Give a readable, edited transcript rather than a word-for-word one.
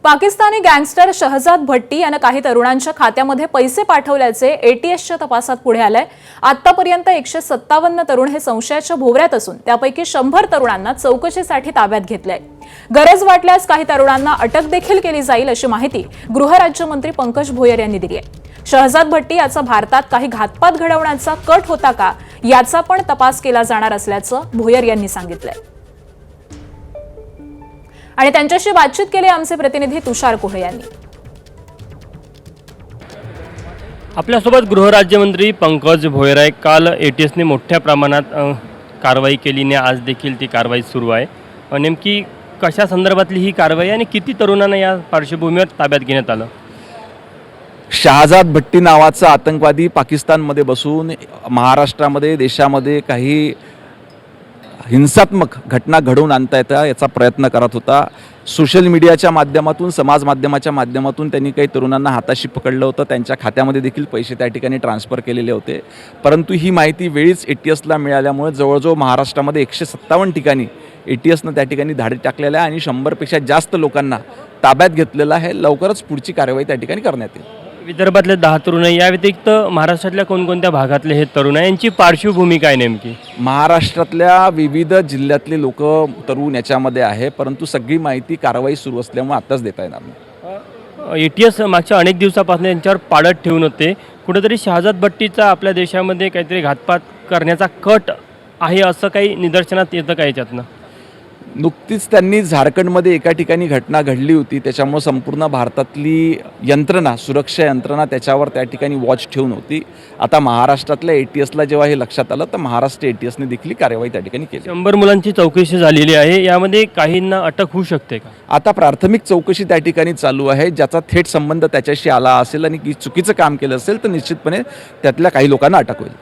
Pakistani gangster Shahzad भट्टी यानं काही तरुणांच्या खात्यामध्ये पैसे पाठवल्याचे एटीएसच्या तपासात पुढे आलंय। आतापर्यंत 157 तरुण हे संशयाच्या भोवऱ्यात असून त्यापैकी 100 तरुणांना चौकशीसाठी ताब्यात घेतलंय। गरज वाटल्यास काही तरुणांना अटक देखील केली जाईल अशी माहिती गृहराज्यमंत्री पंकज भोयर यांनी दिली आहे। शहजाद भट्टी याचा भारतात काही घातपात घडवण्याचा कट होता का याचा पण तपास केला जाणार असल्याचं भोयर यांनी सांगितलंय। आणि त्यांच्याशी बातचीत केली आमचे प्रतिनिधी तुषार कोहळे यांनी। आपल्यासोबत गृहराज्यमंत्री पंकज भोयर आहे। काल एटीएसने मोठ्या प्रमाणात कारवाई केली आणि आज देखील ती कारवाई सुरू आहे। नेमकी कशा संदर्भातली ही कारवाई आणि किती तरुणांना या पार्श्वभूमीवर ताब्यात घेण्यात आलं? शहजाद भट्टी नावाचा आतंकवादी पाकिस्तानमध्ये बसून महाराष्ट्रामध्ये देशामध्ये काही हिंसात्मक घटना घडवून आणता येतात याचा प्रयत्न करत होता। सोशल मीडियाच्या माध्यमातून समाज माध्यमाच्या माध्यमातून त्यांनी काही तरुणांना हाताशी पकडलं होतं। त्यांच्या खात्यामध्ये देखील पैसे त्या ठिकाणी ट्रान्सफर केलेले होते। परंतु ही माहिती वेळीच एटीएसला मिळाल्यामुळे जवळजवळ महाराष्ट्रामध्ये 157 ठिकाणी एटीएसनं त्या ठिकाणी धाडी टाकलेल्या आहे आणि 100पेक्षा जास्त लोकांना ताब्यात घेतलेलं आहे। लवकरच पुढची कारवाई त्या ठिकाणी करण्यात येईल। विदर्भातले 10 तरुण आहे, या व्यतिरिक्त महाराष्ट्रातल्या कोणकोणत्या भागातले हे तरुण आहे, यांची पार्श्वभूमी काय नेमकी? महाराष्ट्रातल्या विविध जिल्ह्यातले लोक तरुण याच्यामध्ये आहे, परंतु सगळी माहिती कारवाई सुरू असल्यामुळे आताच देता येणार नाही। एटीएस मागच्या अनेक दिवसापासून यांच्यावर पाळत ठेवून होते। कुठेतरी शहजाद भट्टीचा आपल्या देशामध्ये काहीतरी घातपात करण्याचा कट आहे असं काही निदर्शनात येतं का याच्यातनं? नुकतीच त्यांनी झारखंडमध्ये एका ठिकाणी घटना घडली होती, त्याच्यामुळे संपूर्ण भारतातली यंत्रणा, सुरक्षा यंत्रणा त्याच्यावर त्या ठिकाणी वॉच ठेवून होती। आता महाराष्ट्रातल्या एटीएसला जेव्हा हे लक्षात आलं तर महाराष्ट्र एटीएसने देखील कारवाई त्या ठिकाणी केली। 100 मुलांची चौकशी झालेली आहे, यामध्ये काहींना अटक होऊ शकते का? आता प्राथमिक चौकशी त्या ठिकाणी चालू आहे। ज्याचा थेट संबंध त्याच्याशी आला असेल आणि चुकीचं काम केलं असेल तर निश्चितपणे त्यातल्या काही लोकांना अटक होईल।